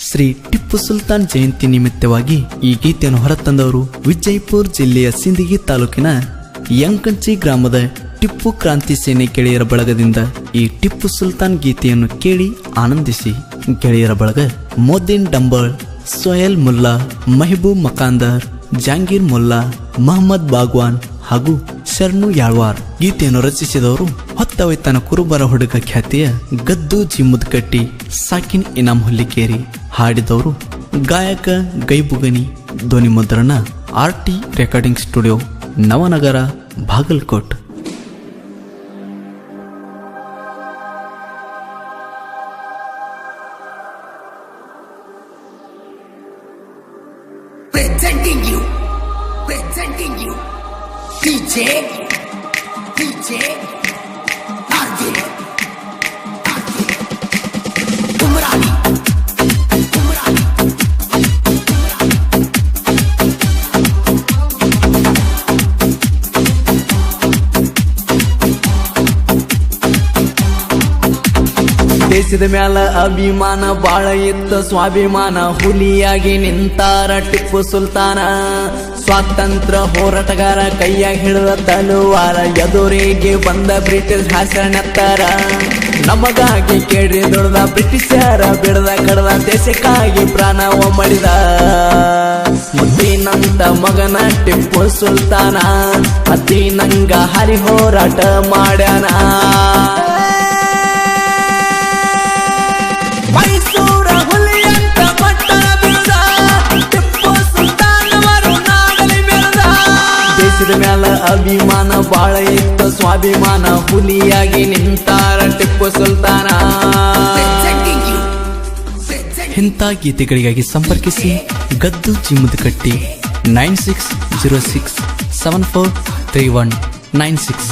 ಶ್ರೀ ಟಿಪ್ಪು ಸುಲ್ತಾನ್ ಜಯಂತಿ ನಿಮಿತ್ತವಾಗಿ ಈ ಗೀತೆಯನ್ನು ಹೊರತಂದವರು ವಿಜಯಪುರ ಜಿಲ್ಲೆಯ ಸಿಂದಗಿ ತಾಲೂಕಿನ ಯಂಕಂಚಿ ಗ್ರಾಮದ ಟಿಪ್ಪು ಕ್ರಾಂತಿ ಸೇನೆ ಗೆಳೆಯರ ಬಳಗದಿಂದ ಈ ಟಿಪ್ಪು ಸುಲ್ತಾನ್ ಗೀತೆಯನ್ನು ಕೇಳಿ ಆನಂದಿಸಿ. ಗೆಳೆಯರ ಬಳಗ ಮೊದ್ದೀನ್ ಡಂಬಳ್, ಸೊಹೇಲ್ ಮುಲ್ಲಾ, ಮೆಹಬೂಬ್ ಮಕಾಂದರ್, ಜಹಾಂಗೀರ್ ಮುಲ್ಲಾ, ಮಹಮ್ಮದ್ ಬಾಗ್ವಾನ್ ಹಾಗೂ ಶರಣು ಯಾಳ್ವಾರ್. ಗೀತೆಯನ್ನು ರಚಿಸಿದವರು ಹೊತ್ತವೈತನ ಕುರುಬರ ಹುಡುಗ ಖ್ಯಾತಿಯ ಗದ್ದು ಜಿಮ್ಮುದ್ಕಟ್ಟಿ, ಸಾಕಿನ್ ಇನಾಮ್ ಹುಲ್ಲಿಕೇರಿ. ಹಾಡಿದವರು ಗಾಯಕ ಗೈಬುಗನಿ. ಧ್ವನಿ ಮುದ್ರಣ RT recording studio, Navanagar, Bagalkot. Presenting you, DJ RJ Umrani. ದೇಶದ ಮ್ಯಾಲ ಅಭಿಮಾನ ಬಾಳ ಇತ್ತ ಸ್ವಾಭಿಮಾನ, ಹುಲಿಯಾಗಿ ನಿಂತಾರ ಟಿಪ್ಪು ಸುಲ್ತಾನ. ಸ್ವಾತಂತ್ರ್ಯ ಹೋರಾಟಗಾರ ಕೈಯಾಗ ಹಿಡಿದ ತಲವಾರ, ಎದುರಿಗೆ ಬಂದ ಬ್ರಿಟಿಷ್ ಹಾಸನೆತ್ತಾರ. ನಮಗಾಗಿ ಕೇಳಿ ದುಡ್ದ ಬ್ರಿಟಿಷರ ಬಿಡದ ಕಡದ, ದೇಶಕ್ಕಾಗಿ ಪ್ರಾಣವ ಮಡಿದ ಮುದ್ದಿನಂತ ಮಗನ ಟಿಪ್ಪು ಸುಲ್ತಾನ. ಅದ್ದಿನಂಗ ಹರಿ ಹೋರಾಟ ಮಾಡ್ಯಾನ. ಮೈಸೂರ ಹುಲಿಯಂತ ಪಟ್ಟಣ ಬಿಡದ, ಟಿಪ್ಪು ಸುಲ್ತಾನವರು ನಾಡಲಿ ಬೆಳೆದ. ದೇಶದ ಮ್ಯಾಲ ಅಭಿಮಾನ ಬಾಳ ಇತ್ತ ಸ್ವಾಭಿಮಾನ, ಹುಲಿಯಾಗಿ ನಿಂತಾರ ಟಿಪ್ಪು ಸುಲ್ತಾನ. ಇಂಥ ಗೀತೆಗಳಿಗಾಗಿ ಸಂಪರ್ಕಿಸಿ ಗದ್ದು ಚಿಮ್ಮುದಕಟ್ಟಿ 9606743196.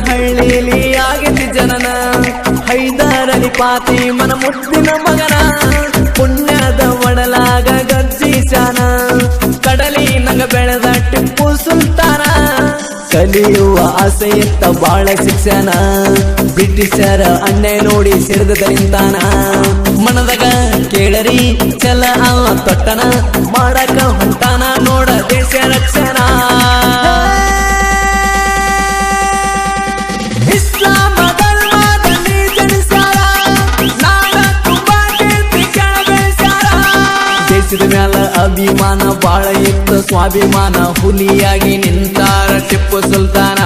ಹಳ್ಳಿಲಿ ಆಗತಿ ಜನನ, ಹೈದರಲಿ ಪಾತಿ ಮನ ಮುದ್ದಿನ ಮಗನ. ಪುಣ್ಯದ ಒಡಲಾಗ ಗರ್ಜಿಸನ, ಕಡಲಿ ನಂಗ ಬೆಳೆದ ಟಿಪ್ಪು ಸುಲ್ತಾನ. ಕಲಿಯುವ ಆಸೆ ಇತ್ತ ಬಾಳ ಶಿಕ್ಷಣ, ಬ್ರಿಟಿಷರ ಅನ್ಯಾಯ ನೋಡಿ ಸಿಡಿದ ನಿಂತಾನ. ಮನದಾಗ ಕೇಳರಿ ಚಲ ಅವ ತೊಟ್ಟನ, ಮಾಡಕ ಹೊಂಟಾನ ನೋಡ ದೇಶ ರಕ್ಷಣಾ. ಇಸ್ಲಾಮ ಧರ್ಮದಲ್ಲಿ ಜನಿಸ್ಯಾರ, ನಾಡ ತುಂಬಾ ಕೀರ್ತಿ ಬೆಳೆಸ್ಯಾರ. ದೇಶದ ಮ್ಯಾಲ ಅಭಿಮಾನ ಬಾಳ ಇತ್ತ ಸ್ವಾಭಿಮಾನ, ಹುಲಿಯಾಗಿ ನಿಂತಾರ ಟಿಪ್ಪು ಸುಲ್ತಾನ.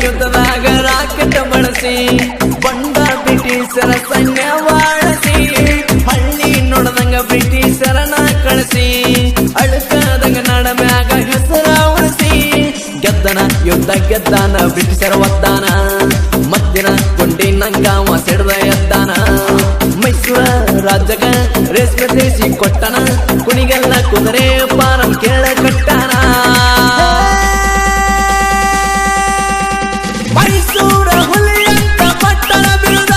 ಯುದ್ಧದಾಗ ರಾಕೆಟ್ ಬಳಸಿ ಬಂಡ ಬ್ರಿಟಿಷರ ಸೈನ್ಯ ವಾಳಿಸಿ, ಹಳ್ಳಿ ನೋಡದಂಗ ಬ್ರಿಟಿಷರನ ಕಳಿಸಿ, ಅಳಕದಂಗ ನಡ ಮ್ಯಾಗ ಹೆಸರ ಉಳಿಸಿ. ಗೆದ್ದನ ಯುದ್ಧ ಗೆದ್ದಾನ ಬ್ರಿಟಿಷರ ಒದ್ದಾನ, ಮದ್ದಿನ ಗುಂಡಿನಂಗಾವ ಸಿಡ್ದ ಎದ್ದಾನ. ಮೈಸೂರ ರಾಜ್ಯಗ ರೇಷ್ಮೆ ದೇಶಿ ಕೊಟ್ಟನ, ಕುಣಿಗೆಲ್ಲ ಕುದುರೆ ಪಾರಂ ಕೇಳ ಕಟ್ಟಾನ. ಮೈಸೂರ ಹುಲಿಯಂತ ಪಟ್ಟಣ ಬಿರುದ,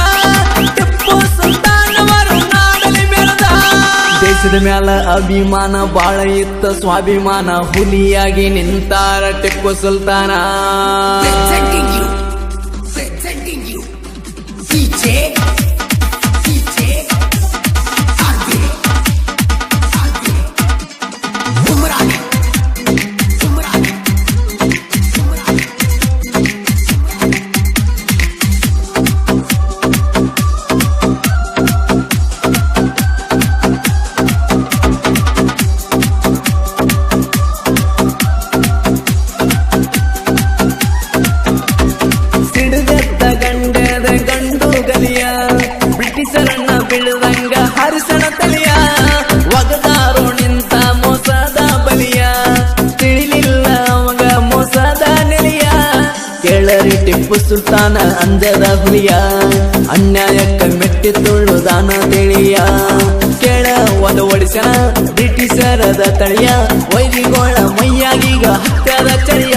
ಟಿಪ್ಪು ಸುಲ್ತಾನವರು ನಾಡಲಿ ಬೆಳೆದ. ದೇಶದ ಮ್ಯಾಲ ಅಭಿಮಾನ ಬಾಳ ಇತ್ತ ಸ್ವಾಭಿಮಾನ, ಹುಲಿಯಾಗಿ ನಿಂತಾರ ಟಿಪ್ಪು ಸುಲ್ತಾನ. Presenting you, DJ Umrani. ಸುಲ್ತಾನ ಅಂಜದ ಹುಲಿಯ ಅನ್ಯಾಯಕ್ಕ ಮೆಟ್ಟಿ ತುಳುದಾನ ತಿಳಿಯ ಕೇಳ ಒಡಿಸನ ಬ್ರಿಟಿಷರದ ತಳಿಯ ವೈರಿಗೋಳ ಮೈಯಾಗೀಗ ಹತ್ಯದ ಚಳಿಯ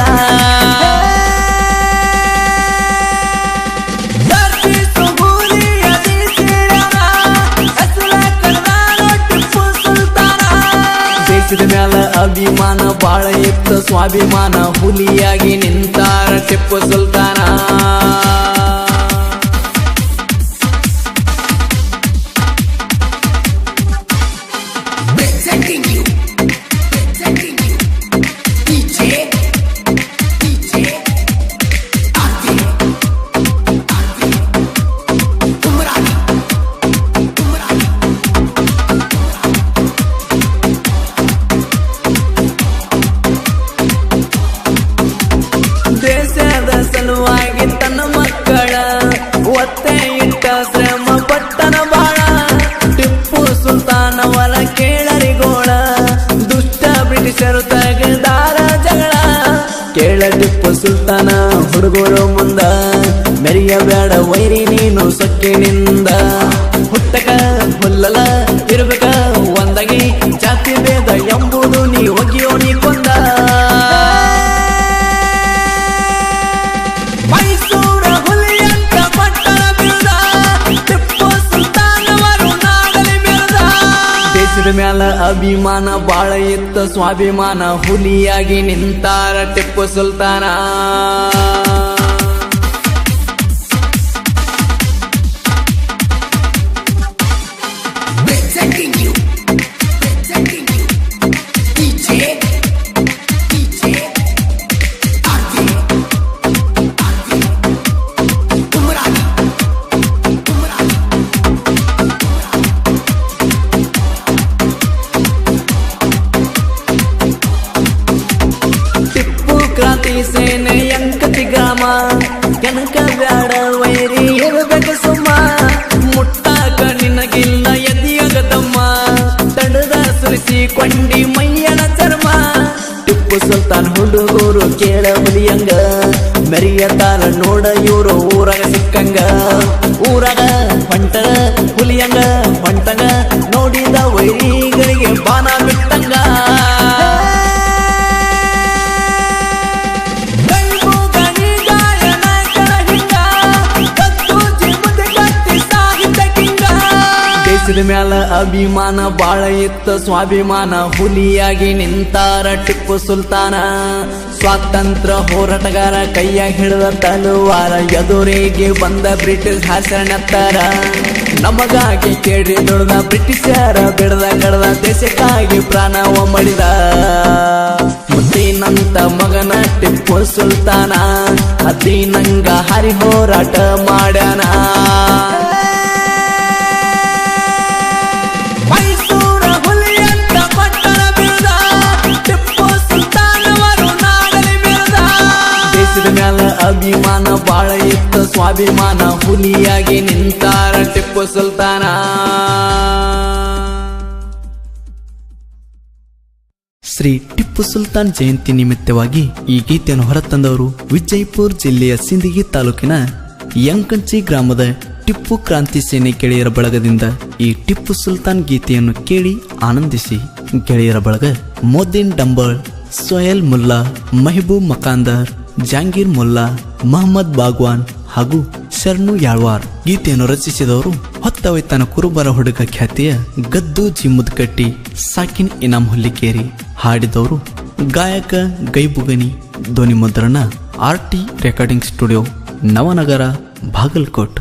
ದೇಶದ ಮ್ಯಾಲ ಅಭಿಮಾನ ಬಾಳ ಇತ್ತ ಸ್ವಾಭಿಮಾನ ಹುಲಿಯಾಗಿ ನಿಂತಾರ ಟಿಪ್ಪು ಸುಲ್ತಾನ Presenting you DJ Ardi Umrani ದೇಶದ ಸಲುವಾಗಿ ತನ್ನ ಮಕ್ಕಳ ಒತ್ತೆ ಇಟ್ಟ ಶ್ರಮ ಪಟ್ಟನ ಬಾಳ ಟಿಪ್ಪು ಸುಲ್ತಾನವರ ಕೇಳರಿಗೋಳ ದುಷ್ಟ ಬ್ರಿಟಿಷರು ತೆಗೆದಾರ ಜಗಳ ಕೇಳ ಟಿಪ್ಪು ಸುಲ್ತಾನ ಹುಡುಗರು ಮುಂದ ಮೆರಿಯಬೇಡ ವೈರಿ ನೀನು ಸೊಕ್ಕಿನಿಂದ ಹುಟ್ಟಕ ಹುಲ್ಲಲ ಇರ್ಬೇಕ ಒಂದಾಗಿ ಜಾತಿ ಭೇದ ಎಂಬುದು ನೀ ಒಗಿಯೋ ನೀ ಕೊಂದ ಮೈಸೂರ ಹುಲಿಯಂತ ಪಟ್ಟಣ ಬಿರುದ ಟಿಪ್ಪು ಸುಲ್ತಾನವರು ನಾಡಲಿ ಮೆರೆದ ದೇಶದ ಮ್ಯಾಲ ಅಭಿಮಾನ ಬಾಳ ಇತ್ತ ಸ್ವಾಭಿಮಾನ ಹುಲಿಯಾಗಿ ನಿಂತಾರ ಟಿಪ್ಪು ಸುಲ್ತಾನ Presenting you DJ Ardi Umrani Tipu ಕ್ರಾಂತಿ ಸೇನೆ ಅಂಕತಿ ಗ್ರಾಮ ಕನಕ ಬ್ಯಾಡ ವೈರಿ ಇರಬೇಕು ಸುಮ್ಮ ಮುಟ್ಟಾಕ ನಿನಗಿಲ್ಲ ಎದಿಯಗದಮ್ಮ ತಡದ ಸುರಿಸಿ ಕೊಂಡಿ ಮೈಯನ ಚರ್ಮ ಟಿಪ್ಪು ಸುಲ್ತಾನ್ ಹುಡುಗರು ಕೇಳ ಹುಲಿಯಂಗ ಮೆರಿಯತಾರ ನೋಡ ಇವರು ಊರಾಗ ಸಿಕ್ಕಂಗ ಊರಾಗ ಹೊಂಟರ ಹುಲಿಯಂಗ ಹೊಂಟಂಗ ನೋಡಿದ ವೈರಿಗಳಿಗೆ ಬಾನ ಬಿಟ್ಟಂಗ ದೇಶದ ಮ್ಯಾಲ ಅಭಿಮಾನ ಬಾಳ ಇತ್ತ ಸ್ವಾಭಿಮಾನ ಹುಲಿಯಾಗಿ ನಿಂತಾರ ಟಿಪ್ಪು ಸುಲ್ತಾನ ಸ್ವಾತಂತ್ರ್ಯ ಹೋರಾಟಗಾರ ಕೈಯಾಗ ಹಿಡಿದ ತಲವಾರ ಎದುರಿಗೆ ಬಂದ ಬ್ರಿಟಿಷ್ ಹಾಸನೆತ್ತಾರ ನಮಗಾಗಿ ಕೇಳಿ ದುಡ್ದ ಬ್ರಿಟಿಷರ ಬಿಡದ ಕಡದ ದೇಶಕ್ಕಾಗಿ ಪ್ರಾಣವ ಮಡಿದ ಮುತ್ತಿನಂತ ಮಗನ ಟಿಪ್ಪು ಸುಲ್ತಾನ ಅದಿನಂಗ ಹರಿ ಹೋರಾಟ ಮಾಡ್ಯಾನ ಮೈಸೂರ ಹುಲಿಯಂತ ಪಟ್ಟಣ ಬಿರುದ ಟಿಪ್ಪು ಸುಲ್ತಾನವರು ನಾಡಲಿ ಮೆರೆದ ದೇಶದ ಮ್ಯಾಲ ಅಭಿಮಾನ ಬಾಳ ಇತ್ತ ಸ್ವಾಭಿಮಾನ ಹುಲಿಯಾಗಿ ನಿಂತಾರ ಟಿಪ್ಪು ಸುಲ್ತಾನ ಶ್ರೀ ಟಿಪ್ಪು ಸುಲ್ತಾನ್ ಜಯಂತಿ ನಿಮಿತ್ತವಾಗಿ ಈ ಗೀತೆಯನ್ನು ಹೊರತಂದವರು ವಿಜಯಪುರ ಜಿಲ್ಲೆಯ ಸಿಂದಗಿ ತಾಲೂಕಿನ ಯಂಕಂಚಿ ಗ್ರಾಮದ ಟಿಪ್ಪು ಕ್ರಾಂತಿ ಸೇನೆ ಗೆಳೆಯರ ಬಳಗದಿಂದ ಈ ಟಿಪ್ಪು ಸುಲ್ತಾನ್ ಗೀತೆಯನ್ನು ಕೇಳಿ ಆನಂದಿಸಿ. ಗೆಳೆಯರ ಬಳಗ ಮೋದಿನ್ ಡಂಬಳ್, ಸೊಹೇಲ್ ಮುಲ್ಲಾ, ಮೆಹಬೂಬ್ ಮಕಾಂದರ್, ಜಾಂಗೀರ್ ಮುಲ್ಲಾ, ಮಹಮ್ಮದ್ ಬಾಗ್ವಾನ್ ಹಾಗೂ ಶರಣು ಯಾಳ್ವಾರ್. ಗೀತೆಯನ್ನು ರಚಿಸಿದವರು ಹೊತ್ತವೈತನ ಕುರುಬರ ಹುಡುಗ ಖ್ಯಾತಿಯ ಗದ್ದು ಜಿಮ್ಮುದ್ಕಟ್ಟಿ ಸಾಕಿನ್ ಇನಾಮ್ ಹುಲ್ಲಿಕೇರಿ. ಹಾಡಿದವರು ಗಾಯಕ ಗೈಬುಗನಿ. ಧ್ವನಿ ಮುದ್ರಣ RT recording studio, Navanagar, Bagalkot.